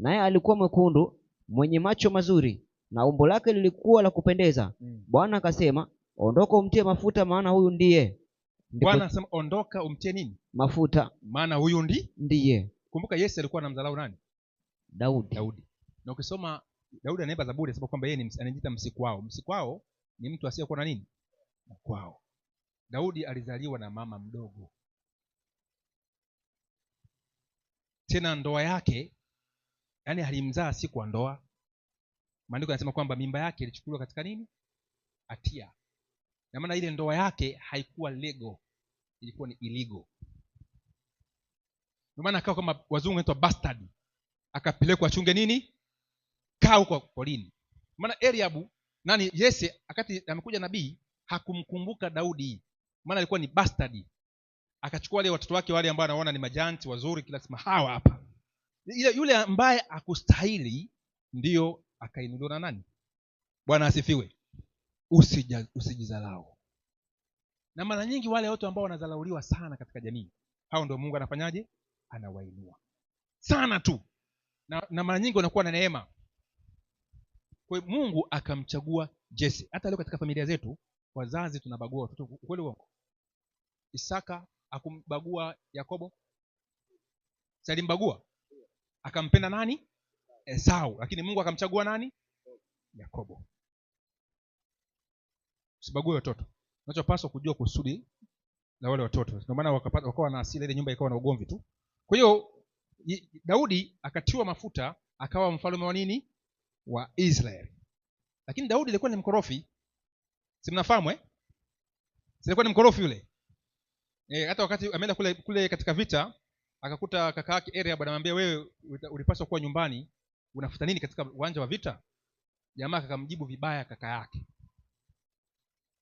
naye alikuwa mwekundu, mwenye macho mazuri, na umbo lake lilikuwa la kupendeza. Bwana akasema, ondoka umtie mafuta, maana huyu ndiye. Bwana anasema ondoka umtie nini? Mafuta, maana huyu ndiye. Kumbuka Yesu alikuwa anamdharau nani? Daudi. Na ukisoma Daudi anaimba Zaburi anasema kwamba yeye anajiita msikwao. Msikwao ni mtu asiyekuwa na nini? Kwao. Daudi alizaliwa na mama mdogo. Tena ndoa yake, yani alimzaa si kwa ndoa. Maandiko yanasema kwamba mimba yake ilichukuliwa katika nini? Hatia. Na maana ile ndoa yake haikuwa legal, ilikuwa ni illegal. Ndio maana akawa kama wazungu wanaitwa bastard. Akapelekwa achunge nini? Kaa huko polini. Maana Eliabu Yese akati amekuja nabii hakumkumbuka Daudi. Maana alikuwa ni bastard. Akachukua wale watoto wake wale ambao anaona ni majanti wazuri, kila sema hawa hapa. Yule ambaye akustahili ndio akainuliwa na nani? Bwana asifiwe. Usijidharau. Na mara nyingi wale watu ambao wanadharauliwa sana katika jamii, hao ndio Mungu anafanyaje? Anawainua sana tu. Na mara nyingi wanakuwa na neema. Kwa hiyo Mungu akamchagua Jesse. Hata leo katika familia zetu wazazi tunabagua watoto, kweli uongo? Isaka akumbagua Yakobo? Salimbagua. Akampenda nani? Esau. Lakini Mungu akamchagua nani? Yakobo. Usibague watoto. Unachopaswa kujua kusudi la wale watoto. Ndio maana wakawa na asili ile nyumba ikawa na ugomvi tu. Kwa hiyo Daudi akatiwa mafuta akawa mfalme wa nini? Wa Israeli. Lakini Daudi alikuwa ni mkorofi. Si mnafahamu alikuwa ni mkorofi yule. Hata wakati ameenda kule katika vita akakuta kaka yake Eliab anamwambia, wewe ulipaswa kuwa nyumbani, unafuta nini katika uwanja wa vita? Jamaa akamjibu vibaya kaka yake.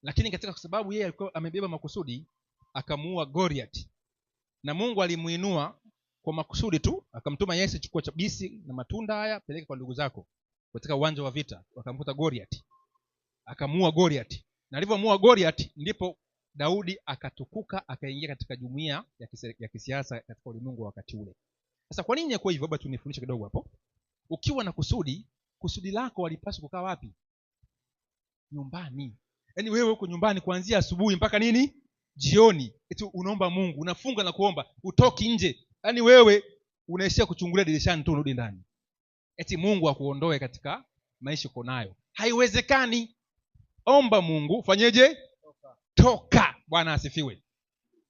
Lakini katika kwa sababu yeye alikuwa amebeba makusudi, akamuua Goliath. Na Mungu alimuinua kwa makusudi tu, akamtuma Yesu, chukua chabisi na matunda haya peleka kwa ndugu zako katika uwanja wa vita. Akamkuta Goliath. Akamuua Goliath. Na alivyomuua Goliath ndipo Daudi akatukuka, akaingia katika jumuiya ya kisiasa katika ulimwengu wa wakati ule. Sasa kwa nini kwa hivyo? Baba tunifundishe kidogo hapo. Ukiwa na kusudi lako walipaswa kukaa wapi? Nyumbani. Yaani wewe uko nyumbani kuanzia asubuhi mpaka nini? Jioni. Eti unaomba Mungu, unafunga na kuomba, utoki nje. Yaani wewe unaishia kuchungulia dirishani tu urudi ndani. Eti Mungu akuondoe katika maisha uko nayo. Haiwezekani. Omba Mungu, fanyeje? Toka. Bwana asifiwe.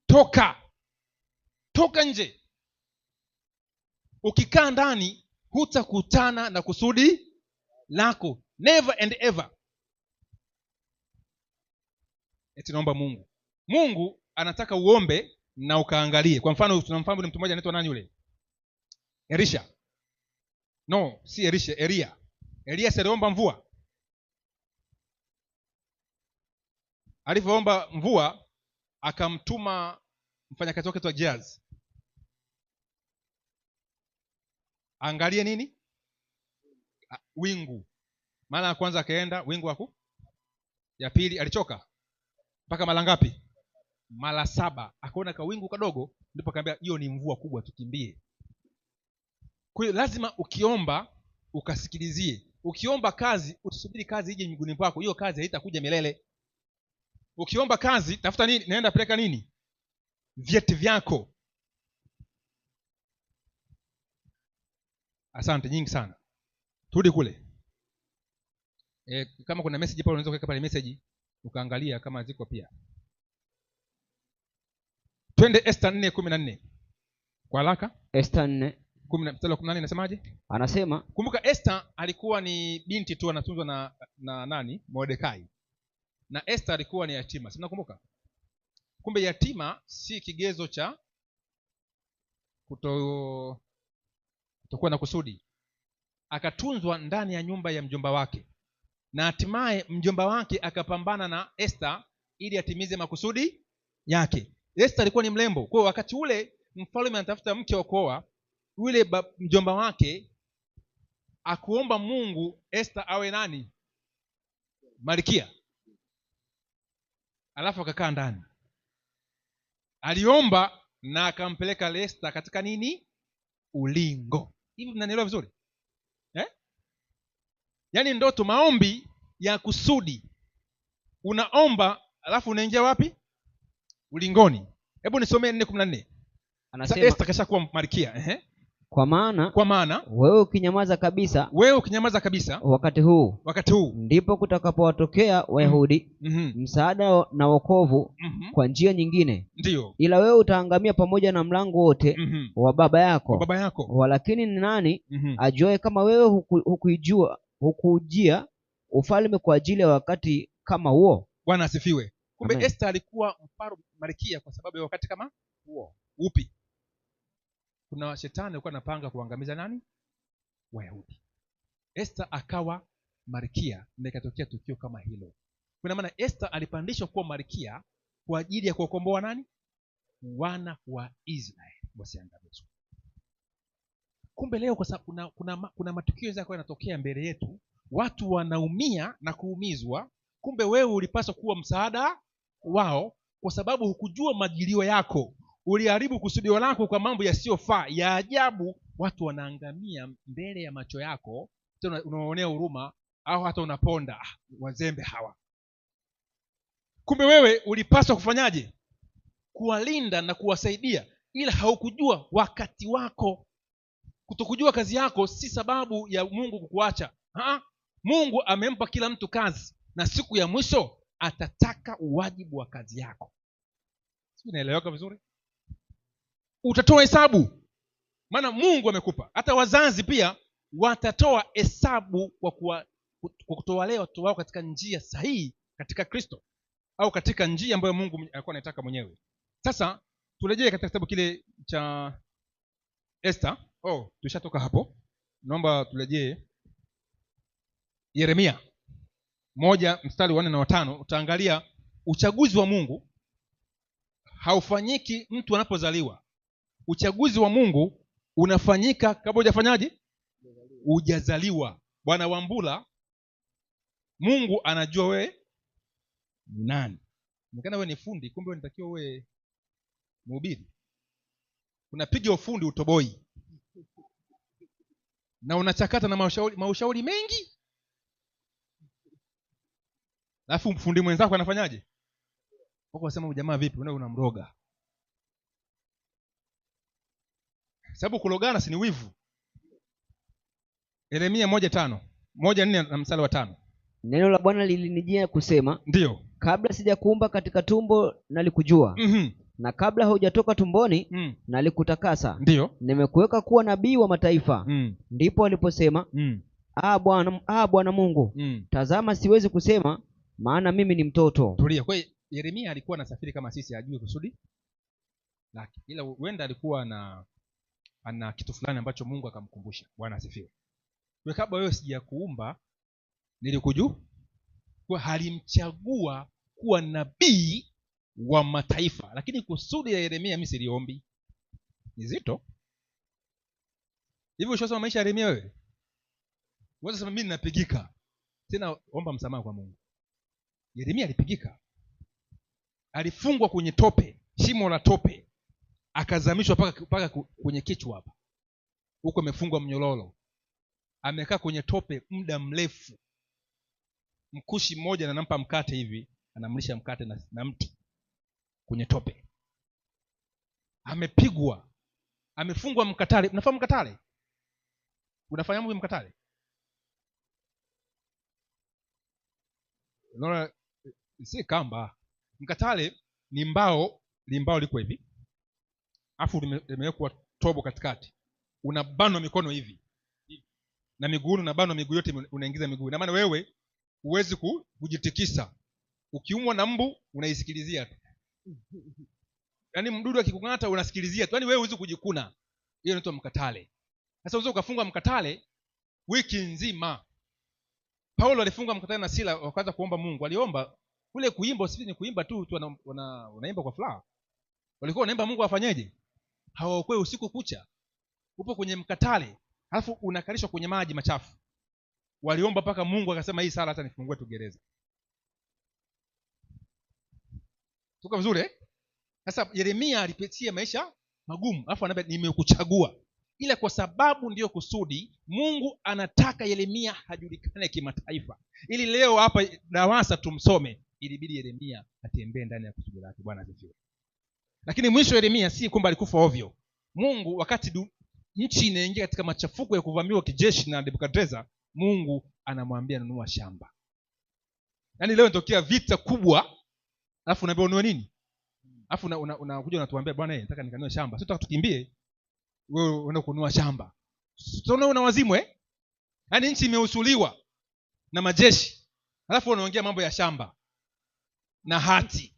Toka nje. Ukikaa ndani hutakutana na kusudi lako. Never and ever. Eti naomba Mungu. Mungu anataka uombe na ukaangalie. Kwa mfano tunamfahamu ni mtu mmoja anaitwa nani yule? Elisha. No, si Elisha, Elia. Elia aliomba mvua. Alipoomba mvua akamtuma mfanyakazi wake Gehazi. Angalie nini? Wingu. Mara ya kwanza akaenda wingu ya pili alichoka. Mpaka mara ngapi? Mara 7. Akaona kawingu kadogo ndipo akamwambia hiyo ni mvua kubwa, tukimbie. Kwa hiyo lazima ukiomba ukasikilizie. Ukiomba kazi usubiri kazi ije miguuni pako. Hiyo kazi haitakuja milele. Ukiomba kazi tafuta nini? Naenda peleka nini? Vyeti vyako. Asante nyingi sana. Turudi kule. Kama kuna message pale unaweza kuweka pale message ukaangalia kama ziko pia. Twende Esther 4:14. Kwa haraka. Esther 4:18 inasemaje? Anasema, kumbuka Esther alikuwa ni binti tu anatunzwa na nani? Mordekai. Na Esther alikuwa ni yatima. Si mnakumbuka? Kumbe yatima si kigezo cha kutokuwa na kusudi. Akatunzwa ndani ya nyumba ya mjomba wake. Na hatimaye mjomba wake akapambana na Esther ili atimize makusudi yake. Esther alikuwa ni mrembo. Kwa wakati ule mfalme anatafuta mke wa kuoa, yule mjomba wake akuomba Mungu Esther awe nani? Malkia. Alafu akakaa ndani. Aliomba na akampeleka Esther katika nini? Ulingo. Hivi mnanielewa vizuri? yaani ndoto, maombi ya kusudi. Unaomba alafu unaingia wapi? Ulingoni. Hebu nisomee 4:14. Sasa Esther kashakuwa malkia. Kwa maana wewe ukinyamaza kabisa wakati huu ndipo kutakapowatokea Wayahudi msaada na wokovu kwa njia nyingine. Ndiyo. Ila wewe utaangamia pamoja na mlango wote wa baba yako. Walakini ni nani ajuaye kama wewe hukujia ufalme kwa ajili ya wakati kama huo? Bwana asifiwe. Kumbe Esther alikuwa mfalme malkia kwa sababu ya wakati kama huo. Upi? Kuna shetani alikuwa anapanga kuangamiza nani? Wayahudi. Esther akawa malkia na ikatokea tukio kama hilo. Kwa maana Esther alipandishwa kuwa malkia kwa ajili ya kuokomboa nani? Wana wa Israeli wasiangamizwe. Kumbe leo kwa sababu kuna matukio yako yanatokea mbele yetu, watu wanaumia na kuumizwa. Kumbe wewe ulipaswa kuwa msaada wao, kwa sababu hukujua majilio yako. Uliharibu kusudio lako kwa mambo yasiyofaa ya ajabu. Watu wanaangamia mbele ya macho yako, tena unaonea huruma au hata unaponda, wazembe hawa. Kumbe wewe ulipaswa kufanyaje? Kuwalinda na kuwasaidia, ila haukujua wakati wako. Kutokujua kazi yako si sababu ya Mungu kukuacha. Mungu amempa kila mtu kazi, na siku ya mwisho atataka uwajibu wa kazi yako. Sio, inaeleweka vizuri? Utatoa hesabu, maana Mungu amekupa. Hata wazazi pia watatoa hesabu kwa kutowalea watoto wao katika njia sahihi katika Kristo, au katika njia ambayo Mungu alikuwa anataka mwenyewe. Sasa turejee katika kitabu kile cha Esther. Tushatoka hapo. Naomba turejee Yeremia 1:4 na 5. Utaangalia uchaguzi wa Mungu haufanyiki mtu anapozaliwa. Uchaguzi wa Mungu unafanyika kabla hujafanyaje? Hujazaliwa. Bwana Wambula, Mungu anajua wewe ni nani. Nikana wewe ni fundi, kumbe wewe unatakiwa wewe mhubiri. Unapiga ufundi utoboi, na unachakata na maushauri mengi. Alafu mfundi mwenzako anafanyaje? Wako wasema jamaa vipi, wewe unamroga. Sababu kulogana si ni wivu. Yeremia 1:4 na mstari wa 5. Neno la Bwana lilinijia kusema, ndiyo, kabla sijakuumba katika tumbo nalikujua, na kabla hujatoka tumboni nalikutakasa. Ndiyo, nimekuweka kuwa nabii wa mataifa. Ndipo aliposema, Bwana Mungu, tazama siwezi kusema, maana mimi ni mtoto. Tulia. Kwa hiyo Yeremia alikuwa anasafiri kama sisi, ajue kusudi lake, ila huenda alikuwa ana kitu fulani ambacho Mungu akamkumbusha. Bwana asifiwe. Kwa kabla wewe sijakuumba nilikujua. Kwa halimchagua kuwa nabii wa mataifa, lakini kusudi ya Yeremia mimi siliombi. Ni zito. Hivyo ushosoma maisha ya Yeremia wewe? Wewe sema mimi ninapigika. Tena omba msamaha kwa Mungu. Yeremia alipigika. Alifungwa kwenye tope, shimo la tope. Akazamishwa paka kwenye kichwa hapa. Huko amefungwa mnyololo. Amekaa kwenye tope muda mrefu. Mkushi mmoja anampa mkate hivi, anamlisha mkate na mti kwenye tope. Amepigwa. Amefungwa mkatale. Unafahamu mkatale? Unafahamu mkatale? Unaona, si kamba. Mkatale ni mbao, limbao liko hivi. Afu limewekwa tobo katikati. Unabanwa mikono hivi. Na miguu, unabanwa miguu yote, unaingiza miguu. Na maana wewe huwezi kujitikisa. Ukiumwa na mbu unaisikilizia tu. Yaani mdudu akikung'ata unasikilizia tu. Yaani wewe huwezi kujikuna. Hiyo inaitwa mkatale. Sasa unaweza ukafungwa mkatale wiki nzima. Paulo alifunga mkatale na Sila, wakaanza kuomba Mungu. Waliomba kule kuimba, usifanye ni kuimba tu wanaimba kwa furaha. Walikuwa wanaimba Mungu afanyeje? Hawaokoe usiku kucha. Upo kwenye mkatale, alafu unakalishwa kwenye maji machafu. Waliomba paka Mungu akasema hii sala hata nifungue tu gereza. Tuko vizuri eh? Sasa Yeremia alipitia maisha magumu, alafu anambia nimekuchagua. ila kwa sababu ndiyo kusudi. Mungu anataka Yeremia hajulikane kimataifa, ili leo hapa DAWASA tumsome. Ilibidi Yeremia atembee ndani ya kusudi lake. Bwana asifiwe. Lakini mwisho Yeremia si kwamba alikufa ovyo. Mungu wakati nchi inaingia katika machafuko ya kuvamiwa kijeshi na Nebukadreza, Mungu anamwambia nunua shamba. Yaani leo inatokea vita kubwa, alafu unaambia ununue nini? Alafu unakuja unatuambia bwana nataka nikanunue shamba. Sio tutaka tukimbie. Wewe unaenda kununua shamba. Sio una wazimu Yaani nchi imehusuliwa na majeshi. Alafu unaongea mambo ya shamba na hati.